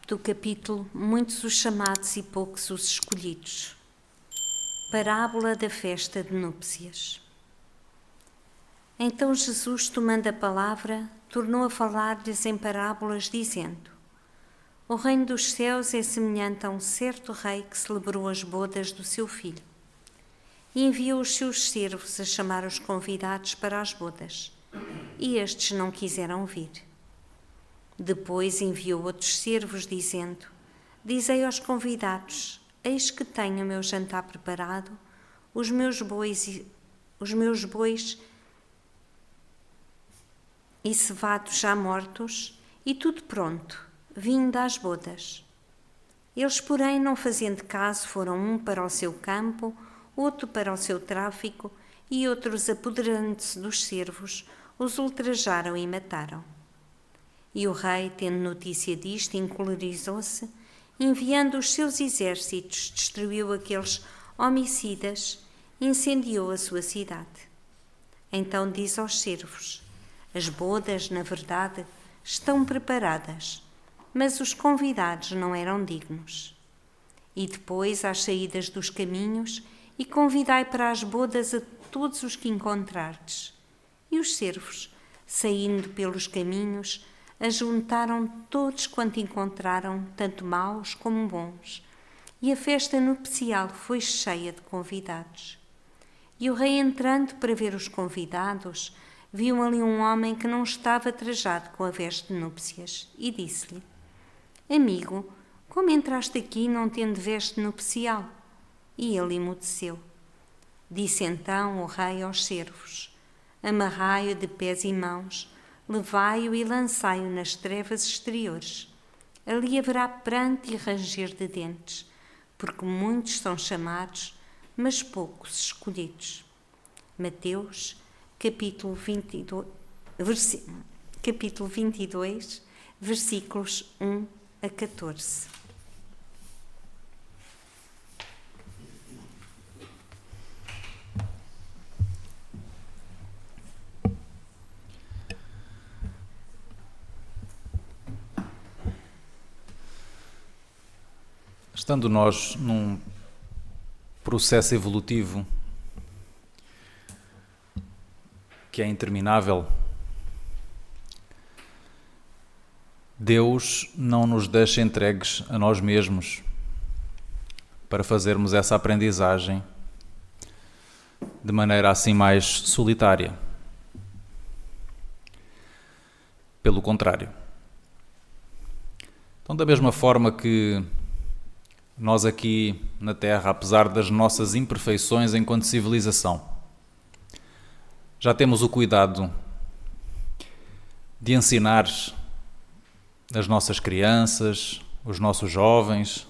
do capítulo Muitos os chamados e poucos os escolhidos. Parábola da festa de núpcias. Então Jesus, tomando a palavra, tornou a falar-lhes em parábolas, dizendo: O reino dos céus é semelhante a um certo rei que celebrou as bodas do seu filho. E enviou os seus servos a chamar os convidados para as bodas, e estes não quiseram vir. Depois enviou outros servos, dizendo: Dizei aos convidados: Eis que tenho o meu jantar preparado, os meus bois e cevados já mortos, e tudo pronto, vinde às bodas. Eles, porém, não fazendo caso, foram um para o seu campo, outro para o seu tráfico, e outros, apoderando-se dos servos, os ultrajaram e mataram. E o rei, tendo notícia disto, encolerizou-se, enviando os seus exércitos, destruiu aqueles homicidas, incendiou a sua cidade. Então diz aos servos: As bodas, na verdade, estão preparadas, mas os convidados não eram dignos. E depois, às saídas dos caminhos, e convidai para as bodas a todos os que encontrardes. E os servos, saindo pelos caminhos, ajuntaram todos quanto encontraram, tanto maus como bons, e a festa nupcial foi cheia de convidados. E o rei, entrando para ver os convidados, viu ali um homem que não estava trajado com a veste de núpcias, e disse-lhe: Amigo, como entraste aqui não tendo veste nupcial? E ele emudeceu. Disse então o rei aos servos: Amarrai-o de pés e mãos, levai-o e lançai-o nas trevas exteriores. Ali haverá pranto e ranger de dentes, porque muitos são chamados, mas poucos escolhidos. Mateus, capítulo 22, versículos 1 a 14. Estando nós num processo evolutivo que é interminável, Deus não nos deixa entregues a nós mesmos para fazermos essa aprendizagem de maneira assim mais solitária. Pelo contrário. Então, da mesma forma que nós aqui na Terra, apesar das nossas imperfeições enquanto civilização, já temos o cuidado de ensinar as nossas crianças, os nossos jovens,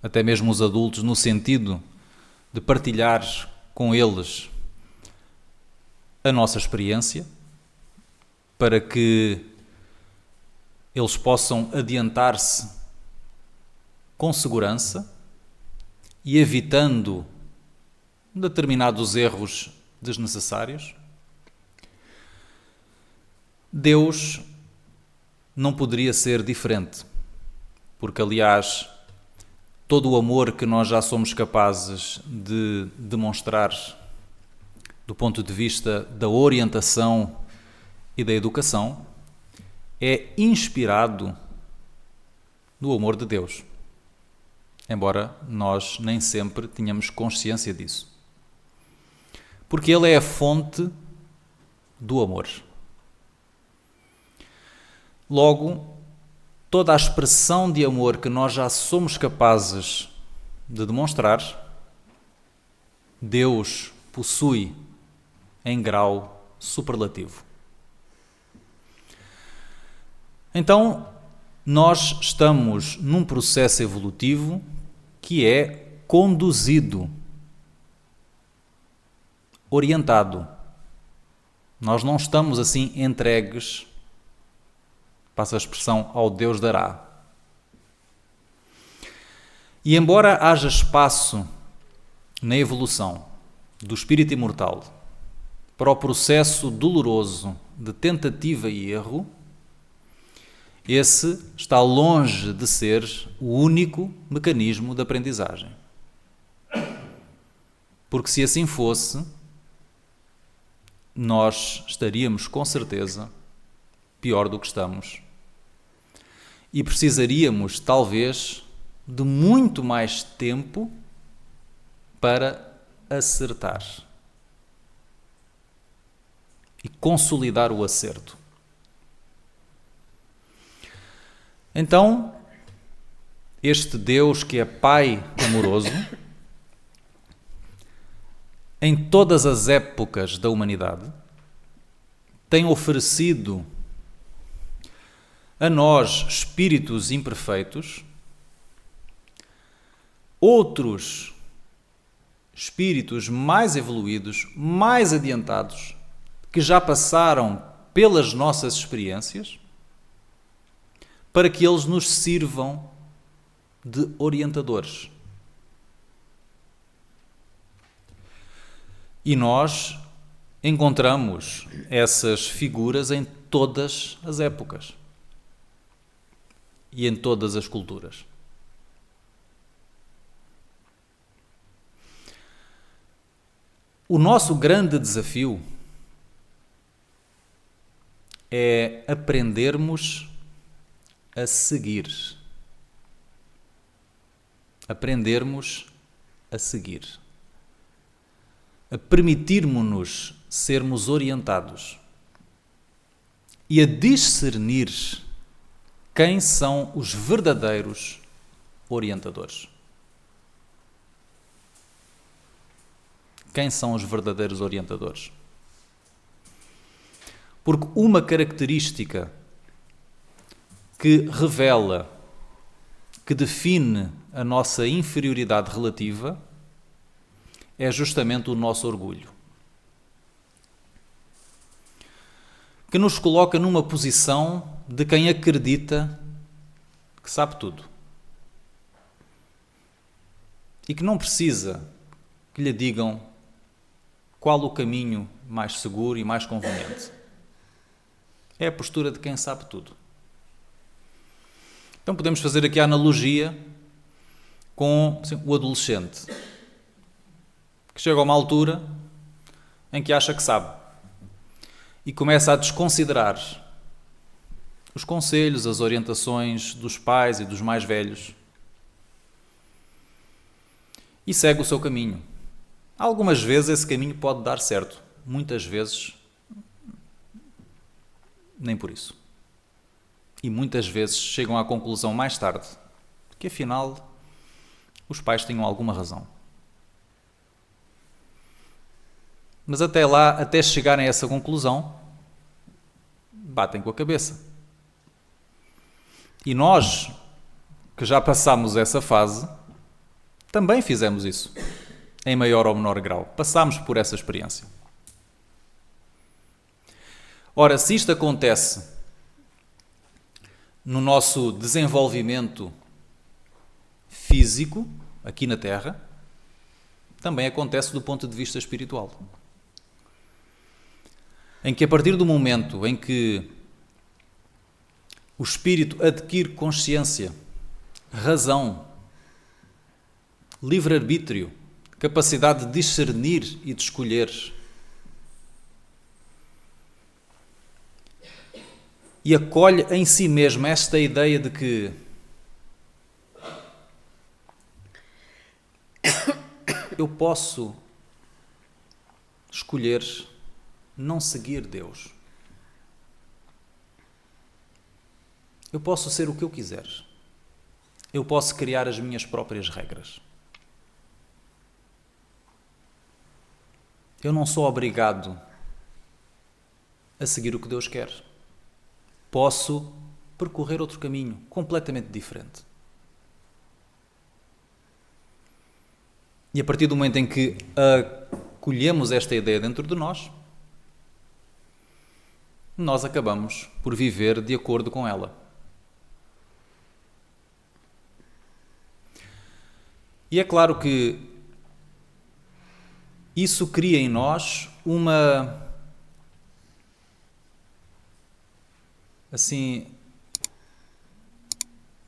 até mesmo os adultos, no sentido de partilhar com eles a nossa experiência, para que eles possam adiantar-se com segurança e evitando determinados erros desnecessários. Deus não poderia ser diferente, porque, aliás, todo o amor que nós já somos capazes de demonstrar do ponto de vista da orientação e da educação é inspirado no amor de Deus, embora nós nem sempre tenhamos consciência disso. Porque Ele é a fonte do amor. Logo, toda a expressão de amor que nós já somos capazes de demonstrar, Deus possui em grau superlativo. Então, nós estamos num processo evolutivo que é conduzido, orientado. Nós não estamos assim entregues, passa a expressão, ao Deus dará. E embora haja espaço na evolução do espírito imortal para o processo doloroso de tentativa e erro, esse está longe de ser o único mecanismo de aprendizagem. Porque se assim fosse, nós estaríamos com certeza pior do que estamos. E precisaríamos, talvez, de muito mais tempo para acertar e consolidar o acerto. Então, este Deus que é Pai amoroso, em todas as épocas da humanidade, tem oferecido a nós, espíritos imperfeitos, outros espíritos mais evoluídos, mais adiantados, que já passaram pelas nossas experiências, para que eles nos sirvam de orientadores. E nós encontramos essas figuras em todas as épocas e em todas as culturas. O nosso grande desafio é aprendermos a seguir. Aprendermos a seguir. A permitirmos-nos sermos orientados e a discernir quem são os verdadeiros orientadores. Quem são os verdadeiros orientadores? Porque uma característica que revela, que define a nossa inferioridade relativa, é justamente o nosso orgulho. Que nos coloca numa posição de quem acredita que sabe tudo. E que não precisa que lhe digam qual o caminho mais seguro e mais conveniente. É a postura de quem sabe tudo. Então podemos fazer aqui a analogia com o adolescente, que chega a uma altura em que acha que sabe e começa a desconsiderar os conselhos, as orientações dos pais e dos mais velhos e segue o seu caminho. Algumas vezes esse caminho pode dar certo, muitas vezes nem por isso. E muitas vezes chegam à conclusão mais tarde que afinal os pais tinham alguma razão. Mas até lá, até chegarem a essa conclusão, batem com a cabeça. E nós, que já passámos essa fase, também fizemos isso, em maior ou menor grau. Passámos por essa experiência. Ora, se isto acontece no nosso desenvolvimento físico, aqui na Terra, também acontece do ponto de vista espiritual. Em que a partir do momento em que o espírito adquire consciência, razão, livre-arbítrio, capacidade de discernir e de escolher, e acolhe em si mesmo esta ideia de que eu posso escolher não seguir Deus. Eu posso ser o que eu quiser. Eu posso criar as minhas próprias regras. Eu não sou obrigado a seguir o que Deus quer. Posso percorrer outro caminho completamente diferente. E a partir do momento em que acolhemos esta ideia dentro de nós acabamos por viver de acordo com ela. E é claro que isso cria em nós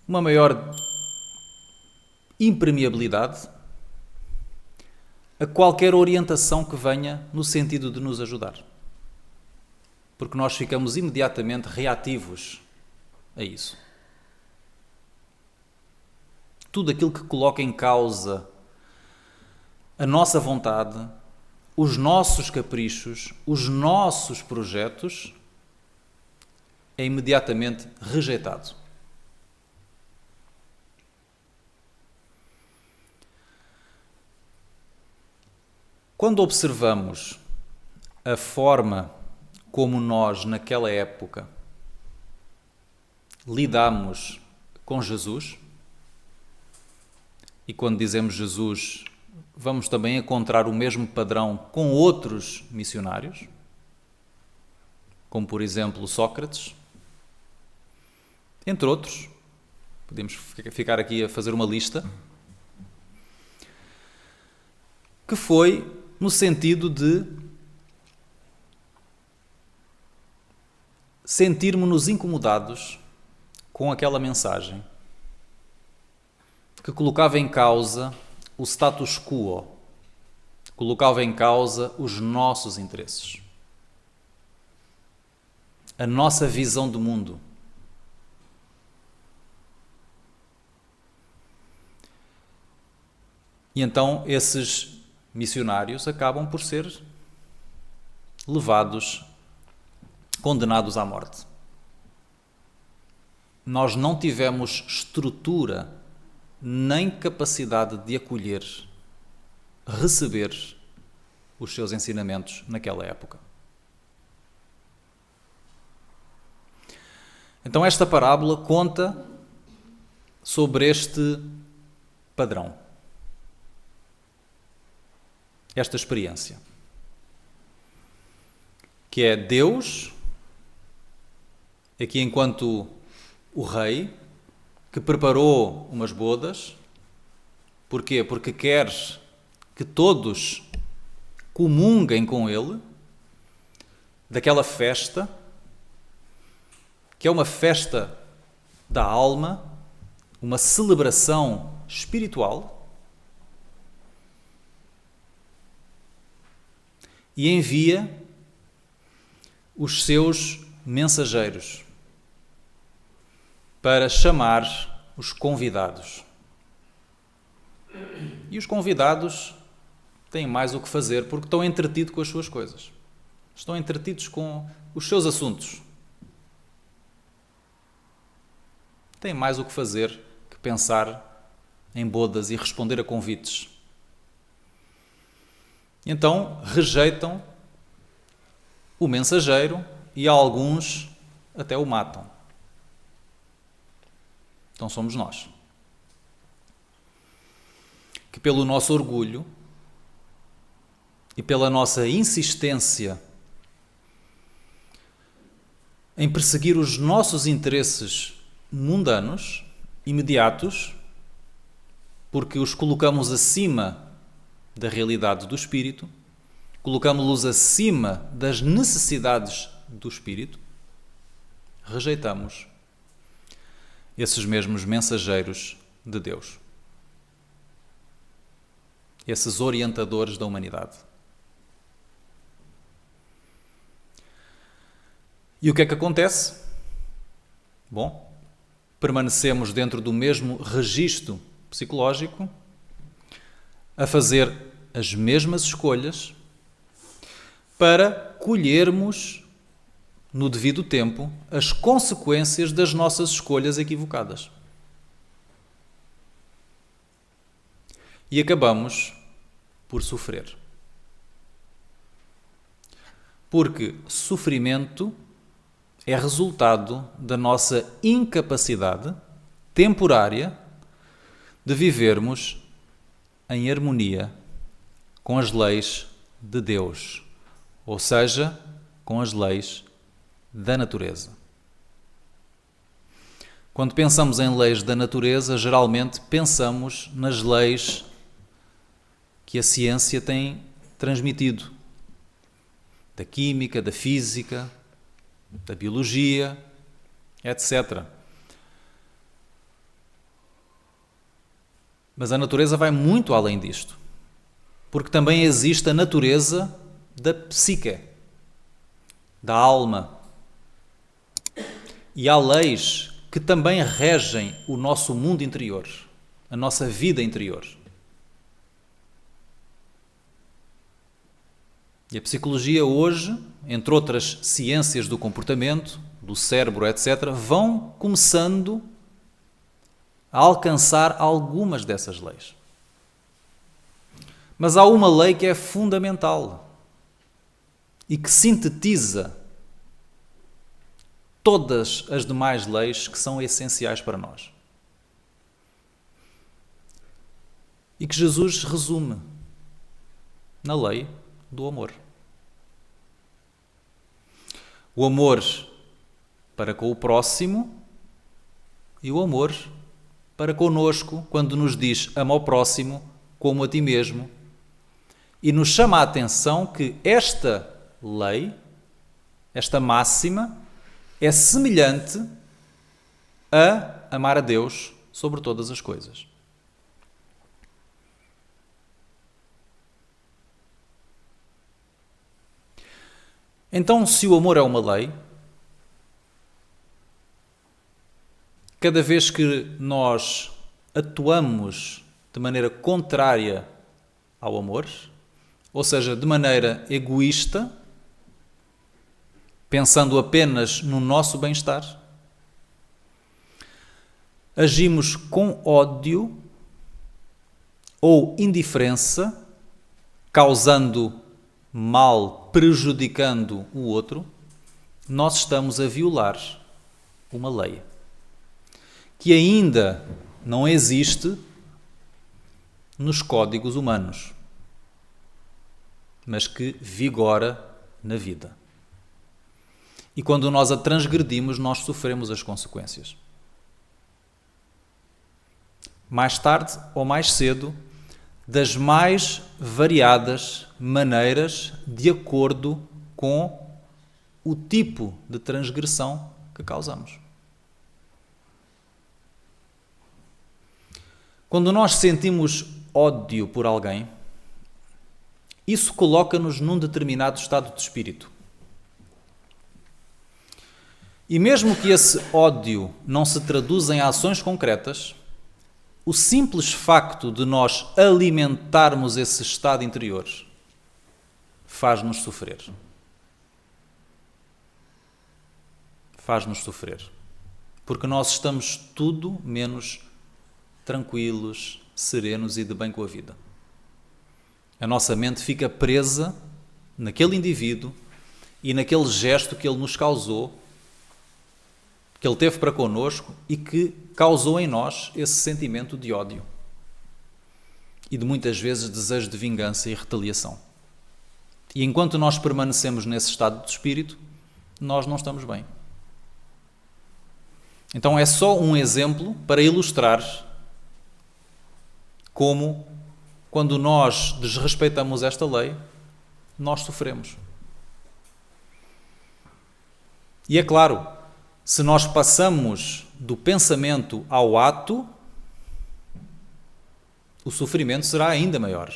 uma maior impermeabilidade a qualquer orientação que venha no sentido de nos ajudar. Porque nós ficamos imediatamente reativos a isso. Tudo aquilo que coloca em causa a nossa vontade, os nossos caprichos, os nossos projetos, é imediatamente rejeitado. Quando observamos a forma como nós, naquela época, lidamos com Jesus, e quando dizemos Jesus, vamos também encontrar o mesmo padrão com outros missionários, como por exemplo Sócrates, entre outros. Podemos ficar aqui a fazer uma lista, que foi no sentido de sentirmos-nos incomodados com aquela mensagem que colocava em causa o status quo, colocava em causa os nossos interesses, a nossa visão do mundo. E então esses missionários acabam por ser levados, condenados à morte. Nós não tivemos estrutura nem capacidade de acolher, receber os seus ensinamentos naquela época. Então esta parábola conta sobre este padrão, esta experiência, que é Deus, aqui enquanto o rei, que preparou umas bodas. Porquê? Porque quer que todos comunguem com ele daquela festa, que é uma festa da alma, uma celebração espiritual, e envia os seus mensageiros para chamar os convidados. E os convidados têm mais o que fazer porque estão entretidos com as suas coisas. Estão entretidos com os seus assuntos. Têm mais o que fazer que pensar em bodas e responder a convites. Então rejeitam o mensageiro e alguns até o matam. Então somos nós, que pelo nosso orgulho e pela nossa insistência em perseguir os nossos interesses mundanos, imediatos, porque os colocamos acima da realidade do Espírito, colocamos-los acima das necessidades do Espírito, rejeitamos esses mesmos mensageiros de Deus, esses orientadores da humanidade. E o que é que acontece? Bom, permanecemos dentro do mesmo registro psicológico, a fazer as mesmas escolhas para colhermos no devido tempo as consequências das nossas escolhas equivocadas. E acabamos por sofrer. Porque sofrimento é resultado da nossa incapacidade temporária de vivermos em harmonia com as leis de Deus, ou seja, com as leis da natureza. Quando pensamos em leis da natureza, geralmente pensamos nas leis que a ciência tem transmitido, da química, da física, da biologia, etc. Mas a natureza vai muito além disto, porque também existe a natureza da psique, da alma. E há leis que também regem o nosso mundo interior, a nossa vida interior. E a psicologia hoje, entre outras ciências do comportamento, do cérebro, etc., vão começando a alcançar algumas dessas leis. Mas há uma lei que é fundamental e que sintetiza todas as demais leis que são essenciais para nós. E que Jesus resume na lei do amor. O amor para com o próximo e o amor para conosco, quando nos diz ama ao próximo como a ti mesmo, e nos chama a atenção que esta lei, esta máxima, é semelhante a amar a Deus sobre todas as coisas. Então, se o amor é uma lei, cada vez que nós atuamos de maneira contrária ao amor, ou seja, de maneira egoísta, pensando apenas no nosso bem-estar, agimos com ódio ou indiferença, causando mal, prejudicando o outro, nós estamos a violar uma lei que ainda não existe nos códigos humanos, mas que vigora na vida. E quando nós a transgredimos, nós sofremos as consequências. Mais tarde ou mais cedo, das mais variadas maneiras, de acordo com o tipo de transgressão que causamos. Quando nós sentimos ódio por alguém, isso coloca-nos num determinado estado de espírito. E mesmo que esse ódio não se traduza em ações concretas, o simples facto de nós alimentarmos esse estado interior faz-nos sofrer. Faz-nos sofrer. Porque nós estamos tudo menos tranquilos, serenos e de bem com a vida. A nossa mente fica presa naquele indivíduo e naquele gesto que ele nos causou, que ele teve para connosco e que causou em nós esse sentimento de ódio e de muitas vezes desejo de vingança e retaliação. E enquanto nós permanecemos nesse estado de espírito, nós não estamos bem. Então é só um exemplo para ilustrar como, quando nós desrespeitamos esta lei, nós sofremos. E é claro, se nós passamos do pensamento ao ato, o sofrimento será ainda maior.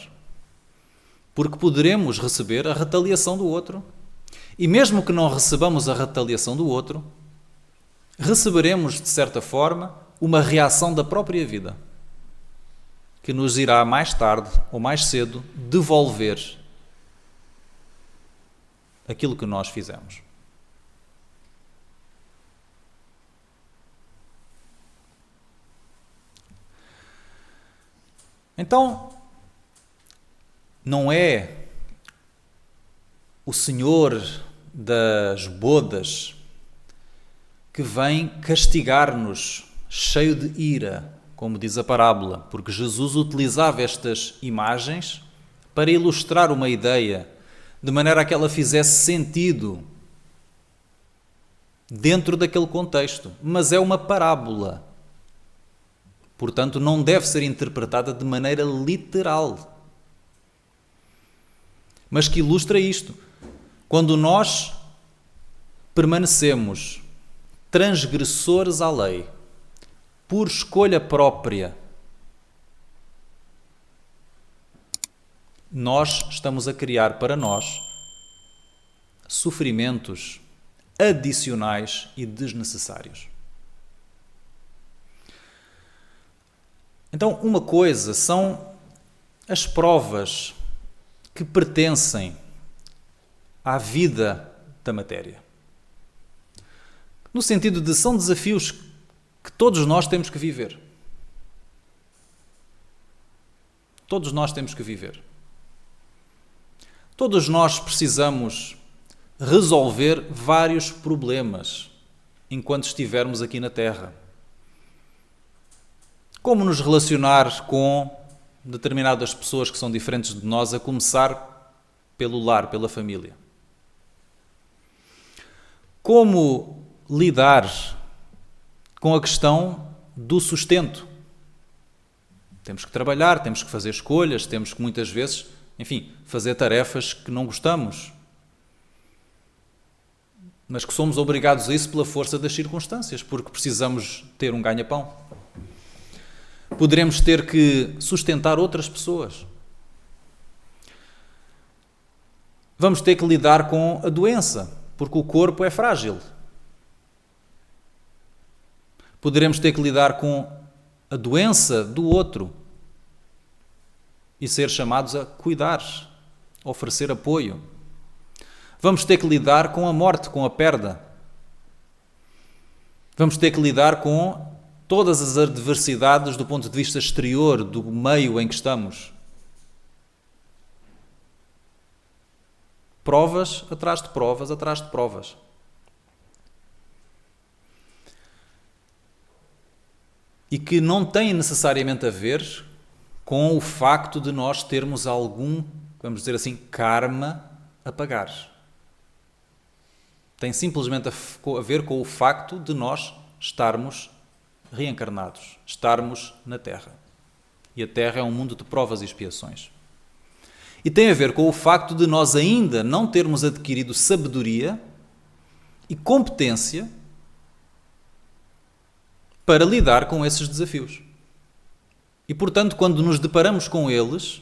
Porque poderemos receber a retaliação do outro. E mesmo que não recebamos a retaliação do outro, receberemos, de certa forma, uma reação da própria vida, que nos irá mais tarde ou mais cedo devolver aquilo que nós fizemos. Então, não é o Senhor das bodas que vem castigar-nos cheio de ira, como diz a parábola, porque Jesus utilizava estas imagens para ilustrar uma ideia, de maneira a que ela fizesse sentido dentro daquele contexto. Mas é uma parábola. Portanto, não deve ser interpretada de maneira literal. Mas que ilustra isto. Quando nós permanecemos transgressores à lei, por escolha própria, nós estamos a criar para nós sofrimentos adicionais e desnecessários. Então, uma coisa são as provas que pertencem à vida da matéria. No sentido de são desafios que todos nós temos que viver. Todos nós temos que viver. Todos nós precisamos resolver vários problemas enquanto estivermos aqui na Terra. Como nos relacionar com determinadas pessoas que são diferentes de nós, a começar pelo lar, pela família. Como lidar com a questão do sustento. Temos que trabalhar, temos que fazer escolhas, temos que muitas vezes, enfim, fazer tarefas que não gostamos, mas que somos obrigados a isso pela força das circunstâncias, porque precisamos ter um ganha-pão. Poderemos ter que sustentar outras pessoas. Vamos ter que lidar com a doença, porque o corpo é frágil. Poderemos ter que lidar com a doença do outro e ser chamados a cuidar, a oferecer apoio. Vamos ter que lidar com a morte, com a perda. Vamos ter que lidar com todas as adversidades do ponto de vista exterior, do meio em que estamos. Provas atrás de provas, atrás de provas. E que não têm necessariamente a ver com o facto de nós termos algum, vamos dizer assim, karma a pagar. Tem simplesmente a ver com o facto de nós estarmos reencarnados, estarmos na Terra. E a Terra é um mundo de provas e expiações. E tem a ver com o facto de nós ainda não termos adquirido sabedoria e competência para lidar com esses desafios. E, portanto, quando nos deparamos com eles,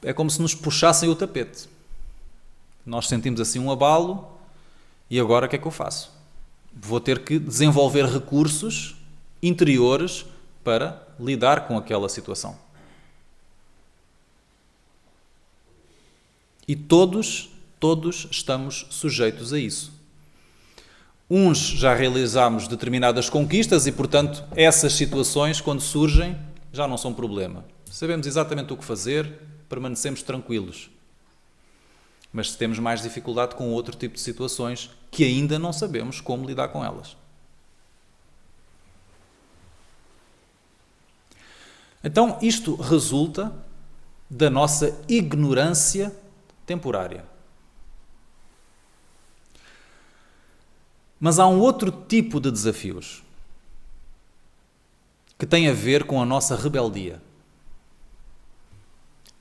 é como se nos puxassem o tapete. Nós sentimos assim um abalo e agora o que é que eu faço? Vou ter que desenvolver recursos interiores para lidar com aquela situação. E todos estamos sujeitos a isso. Uns já realizamos determinadas conquistas e, portanto, essas situações, quando surgem, já não são problema. Sabemos exatamente o que fazer, permanecemos tranquilos. Mas se temos mais dificuldade com outro tipo de situações que ainda não sabemos como lidar com elas. Então, isto resulta da nossa ignorância temporária. Mas há um outro tipo de desafios que tem a ver com a nossa rebeldia.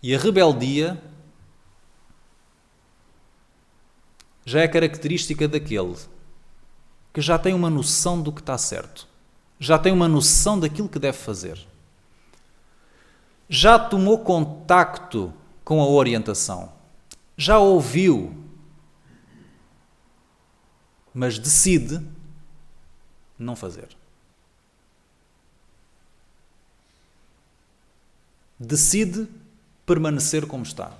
E a rebeldia já é característica daquele que já tem uma noção do que está certo, já tem uma noção daquilo que deve fazer, já tomou contacto com a orientação, já ouviu, mas decide não fazer. Decide permanecer como está.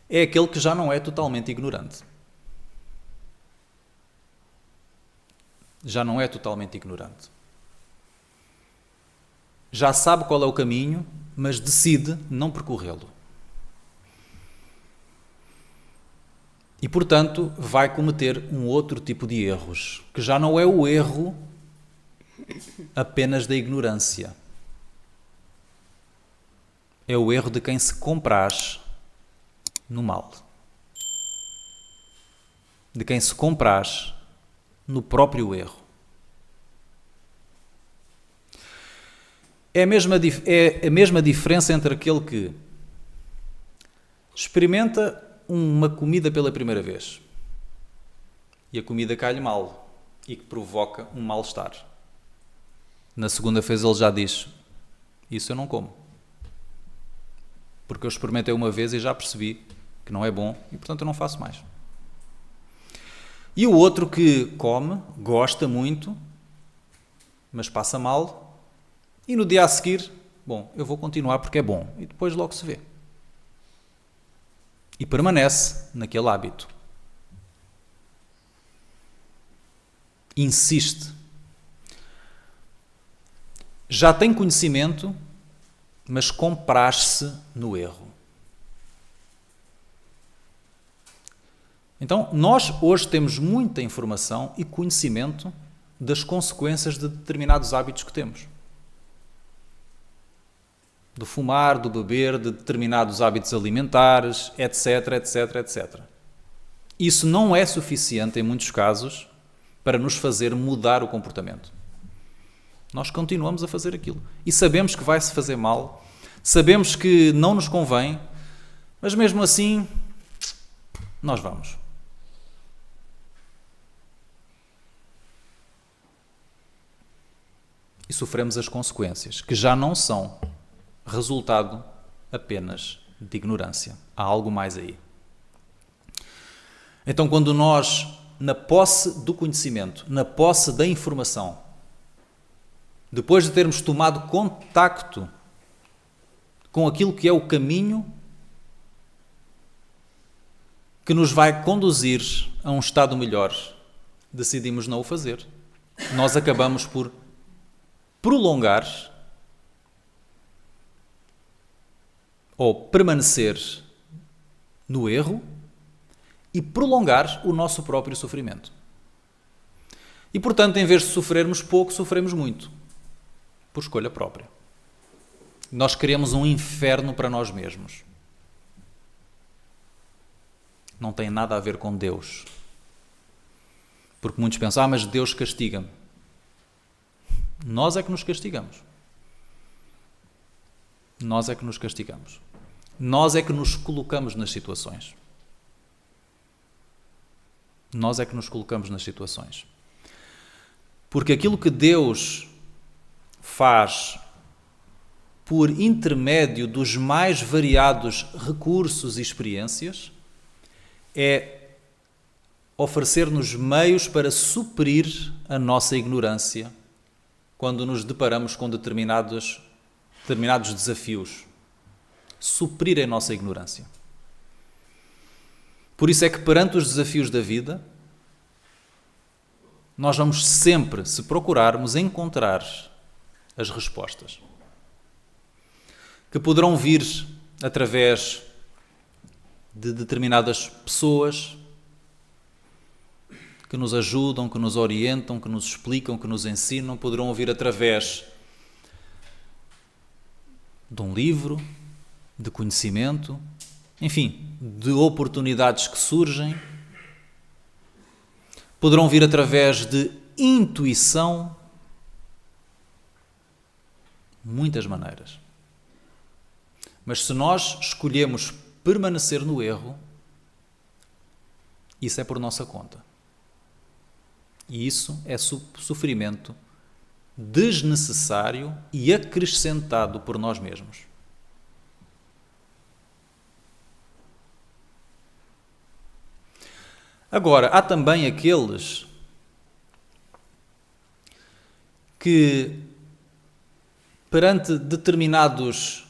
É aquele que já não é totalmente ignorante. Já não é totalmente ignorante. Já sabe qual é o caminho, mas decide não percorrê-lo. E, portanto, vai cometer um outro tipo de erros, que já não é o erro apenas da ignorância. É o erro de quem se compraz no mal. De quem se compraz no próprio erro. É a mesma diferença entre aquele que experimenta uma comida pela primeira vez e a comida cai-lhe mal. e que provoca um mal-estar. Na segunda vez ele já diz, isso eu não como. Porque eu experimentei uma vez e já percebi que não é bom e, portanto, eu não faço mais. E o outro que come, gosta muito, mas passa mal, e no dia a seguir, bom, eu vou continuar porque é bom, e depois logo se vê. E permanece naquele hábito. Insiste. Já tem conhecimento, mas compraz-se no erro. Então, nós hoje temos muita informação e conhecimento das consequências de determinados hábitos que temos. Do fumar, do beber, de determinados hábitos alimentares, etc, etc, etc. Isso não é suficiente, em muitos casos, para nos fazer mudar o comportamento. Nós continuamos a fazer aquilo. E sabemos que vai-se fazer mal, sabemos que não nos convém, mas mesmo assim, nós vamos. E sofremos as consequências, que já não são resultado apenas de ignorância. Há algo mais aí. Então, quando nós, na posse do conhecimento, na posse da informação, depois de termos tomado contacto com aquilo que é o caminho que nos vai conduzir a um estado melhor, decidimos não o fazer. Nós acabamos por prolongar ou permanecer no erro e prolongar o nosso próprio sofrimento. E, portanto, em vez de sofrermos pouco, sofremos muito, por escolha própria. Nós queremos um inferno para nós mesmos. Não tem nada a ver com Deus. Porque muitos pensam, mas Deus castiga-me. Nós é que nos castigamos. Nós é que nos castigamos. Nós é que nos colocamos nas situações. Nós é que nos colocamos nas situações. Porque aquilo que Deus faz por intermédio dos mais variados recursos e experiências é oferecer-nos meios para suprir a nossa ignorância quando nos deparamos com determinados desafios. Suprir a nossa ignorância. Por isso é que perante os desafios da vida, nós vamos sempre, se procurarmos, encontrar as respostas. Que poderão vir através de determinadas pessoas que nos ajudam, que nos orientam, que nos explicam, que nos ensinam, poderão vir através de um livro, de conhecimento, enfim, de oportunidades que surgem, poderão vir através de intuição, muitas maneiras. Mas se nós escolhemos permanecer no erro, isso é por nossa conta. E isso é sofrimento desnecessário e acrescentado por nós mesmos. Agora, há também aqueles que, perante determinadas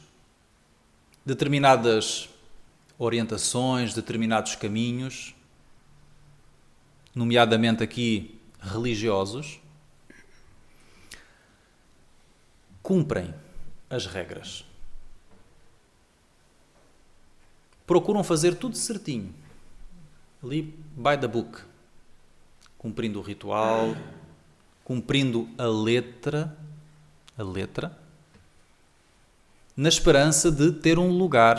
orientações, determinados caminhos, nomeadamente aqui religiosos, cumprem as regras. Procuram fazer tudo certinho, ali by the book, cumprindo o ritual, cumprindo a letra, na esperança de ter um lugar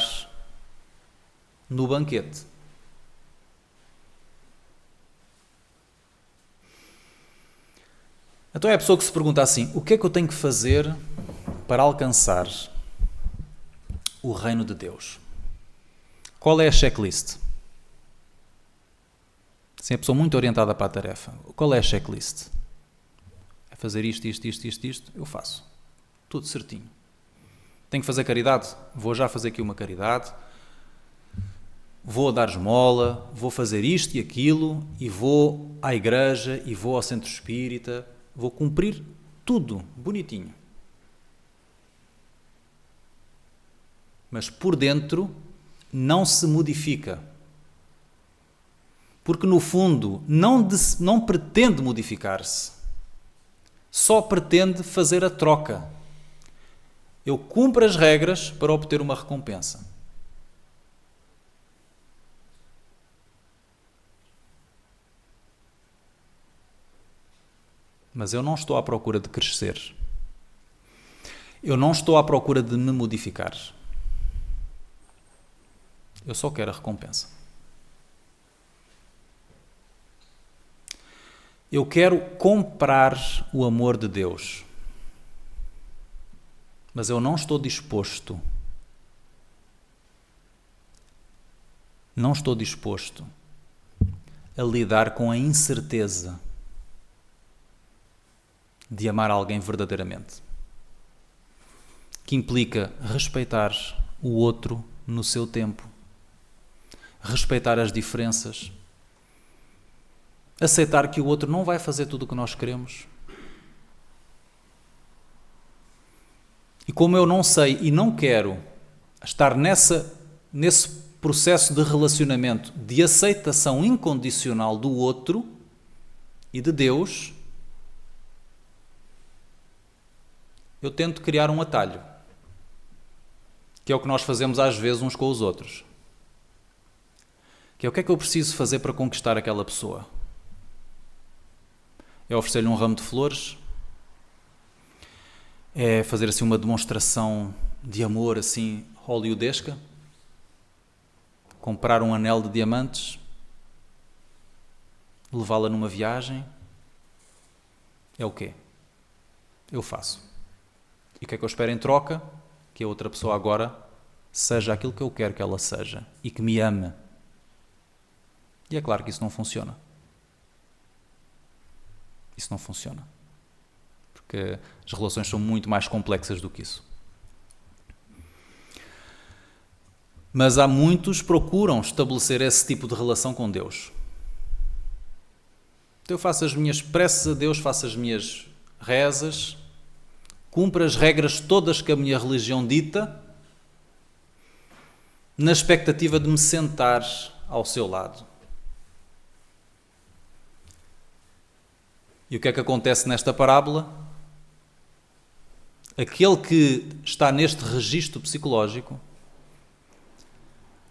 no banquete. Então é a pessoa que se pergunta assim, o que é que eu tenho que fazer para alcançar o reino de Deus? Qual é a checklist? Sim, a pessoa muito orientada para a tarefa. Qual é a checklist? É fazer isto, eu faço. Tudo certinho. Tenho que fazer caridade? Vou já fazer aqui uma caridade. Vou dar esmola, vou fazer isto e aquilo, e vou à igreja, e vou ao centro espírita. Vou cumprir tudo, bonitinho. Mas por dentro não se modifica. Porque no fundo não pretende modificar-se. Só pretende fazer a troca. Eu cumpro as regras para obter uma recompensa. Mas eu não estou à procura de crescer. Eu não estou à procura de me modificar. Eu só quero a recompensa. Eu quero comprar o amor de Deus. Mas eu não estou disposto. Não estou disposto a lidar com a incerteza de amar alguém verdadeiramente. Que implica respeitar o outro no seu tempo. Respeitar as diferenças. Aceitar que o outro não vai fazer tudo o que nós queremos. E como eu não sei e não quero estar nesse processo de relacionamento de aceitação incondicional do outro e de Deus, eu tento criar um atalho, que é o que nós fazemos às vezes uns com os outros. Que é o que é que eu preciso fazer para conquistar aquela pessoa? É oferecer-lhe um ramo de flores? É fazer assim uma demonstração de amor assim hollywoodesca? Comprar um anel de diamantes? Levá-la numa viagem? É o quê? Eu faço. E o que é que eu espero em troca? Que a outra pessoa agora seja aquilo que eu quero que ela seja e que me ame. E é claro que isso não funciona. Isso não funciona. Porque as relações são muito mais complexas do que isso. Mas há muitos que procuram estabelecer esse tipo de relação com Deus. Então eu faço as minhas preces a Deus, faço as minhas rezas, cumpro as regras todas que a minha religião dita, na expectativa de me sentar ao seu lado. E o que é que acontece nesta parábola? Aquele que está neste registro psicológico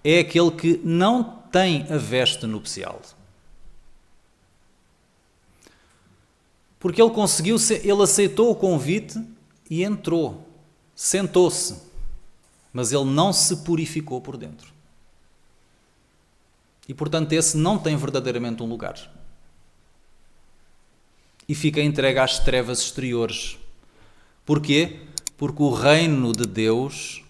é aquele que não tem a veste nupcial. Porque ele aceitou o convite e entrou, sentou-se, mas ele não se purificou por dentro. E portanto esse não tem verdadeiramente um lugar. E fica entregue às trevas exteriores. Porquê? Porque o reino de Deus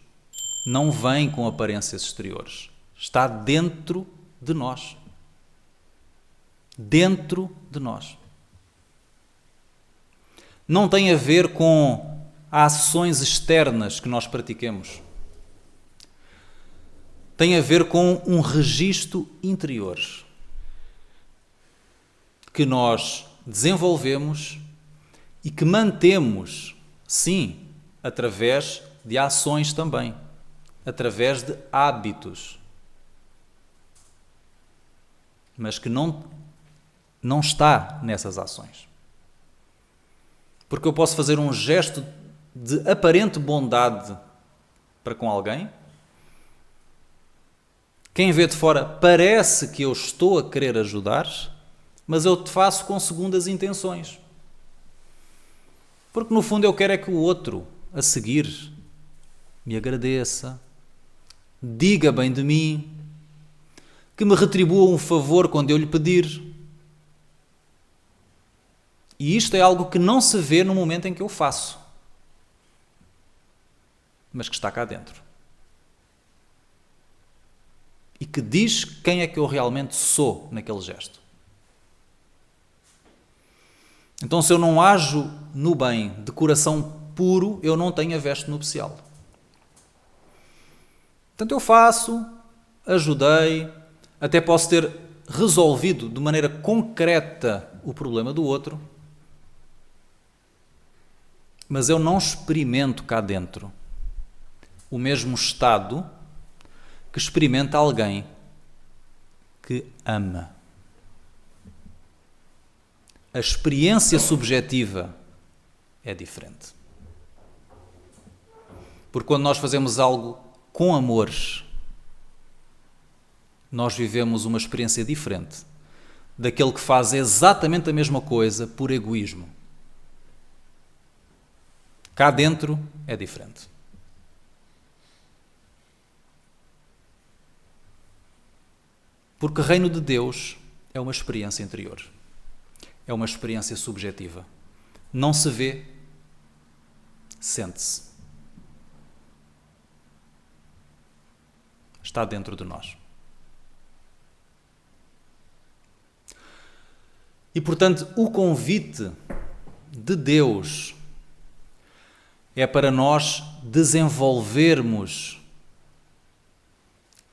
não vem com aparências exteriores. Está dentro de nós. Dentro de nós. Não tem a ver com ações externas que nós pratiquemos. Tem a ver com um registro interior que nós desenvolvemos e que mantemos, sim, através de ações também, através de hábitos, mas que não está nessas ações. Porque eu posso fazer um gesto de aparente bondade para com alguém. Quem vê de fora parece que eu estou a querer ajudar, mas eu te faço com segundas intenções. Porque no fundo eu quero é que o outro, a seguir, me agradeça, diga bem de mim, que me retribua um favor quando eu lhe pedir. E isto é algo que não se vê no momento em que eu faço, mas que está cá dentro. E que diz quem é que eu realmente sou naquele gesto. Então, se eu não ajo no bem, de coração puro, eu não tenho a veste nupcial. Portanto, eu faço, ajudei, até posso ter resolvido de maneira concreta o problema do outro, mas eu não experimento cá dentro o mesmo estado que experimenta alguém que ama. A experiência subjetiva é diferente. Porque quando nós fazemos algo com amor, nós vivemos uma experiência diferente daquele que faz exatamente a mesma coisa por egoísmo. Cá dentro é diferente. Porque o reino de Deus é uma experiência interior. É uma experiência subjetiva. Não se vê, sente-se. Está dentro de nós. E, portanto, o convite de Deus é para nós desenvolvermos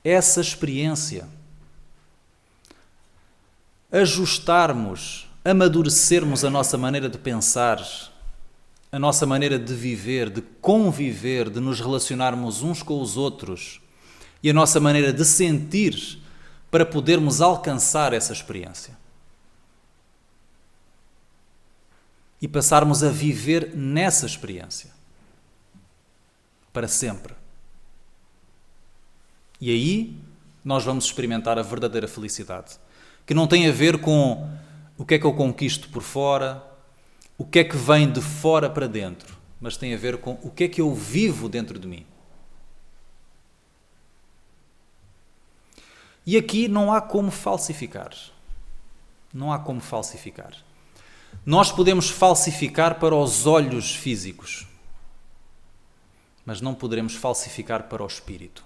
essa experiência, ajustarmos, amadurecermos a nossa maneira de pensar, a nossa maneira de viver, de conviver, de nos relacionarmos uns com os outros e a nossa maneira de sentir para podermos alcançar essa experiência. E passarmos a viver nessa experiência. Para sempre. E aí nós vamos experimentar a verdadeira felicidade. Que não tem a ver com o que é que eu conquisto por fora, o que é que vem de fora para dentro, mas tem a ver com o que é que eu vivo dentro de mim. E aqui não há como falsificar. Não há como falsificar. Nós podemos falsificar para os olhos físicos, mas não poderemos falsificar para o espírito.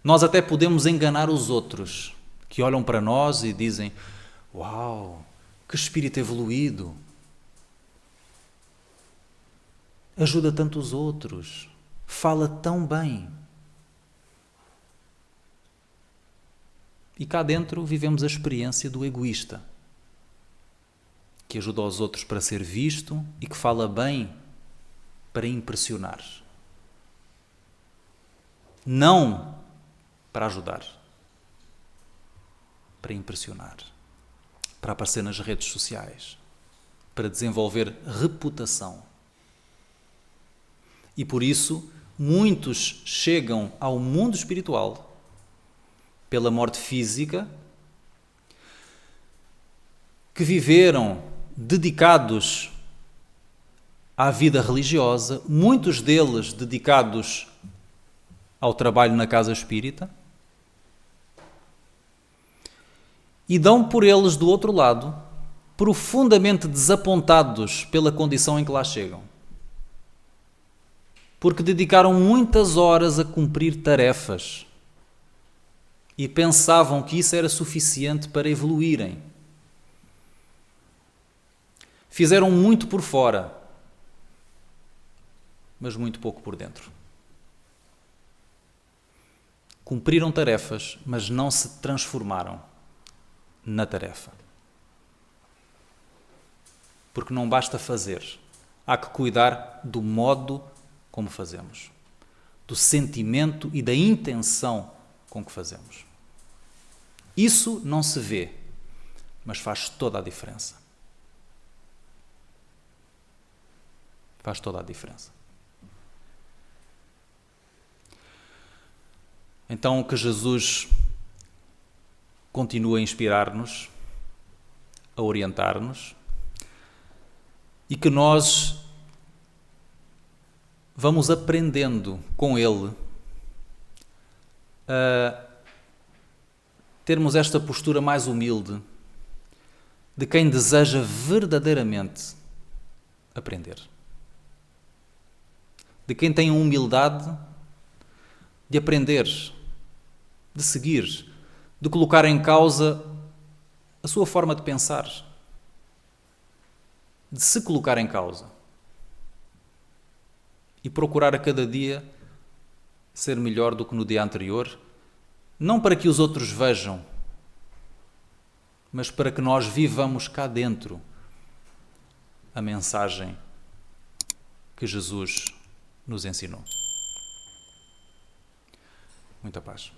Nós até podemos enganar os outros, que olham para nós e dizem: uau, que espírito evoluído, ajuda tanto os outros, fala tão bem. E cá dentro vivemos a experiência do egoísta, que ajuda os outros para ser visto e que fala bem para impressionar. Não para ajudar, para impressionar, para aparecer nas redes sociais, para desenvolver reputação. E por isso, muitos chegam ao mundo espiritual pela morte física, que viveram dedicados à vida religiosa, muitos deles dedicados ao trabalho na casa espírita, e dão por eles do outro lado, profundamente desapontados pela condição em que lá chegam. Porque dedicaram muitas horas a cumprir tarefas e pensavam que isso era suficiente para evoluírem. Fizeram muito por fora, mas muito pouco por dentro. Cumpriram tarefas, mas não se transformaram na tarefa. Porque não basta fazer, há que cuidar do modo como fazemos, do sentimento e da intenção com que fazemos. Isso não se vê, mas faz toda a diferença. Faz toda a diferença. Então, que Jesus continue a inspirar-nos, a orientar-nos, e que nós vamos aprendendo com Ele a termos esta postura mais humilde de quem deseja verdadeiramente aprender. De quem tem a humildade de aprender, de seguir, de colocar em causa a sua forma de pensar, de se colocar em causa e procurar a cada dia ser melhor do que no dia anterior, não para que os outros vejam, mas para que nós vivamos cá dentro a mensagem que Jesus nos ensinou. Muita paz.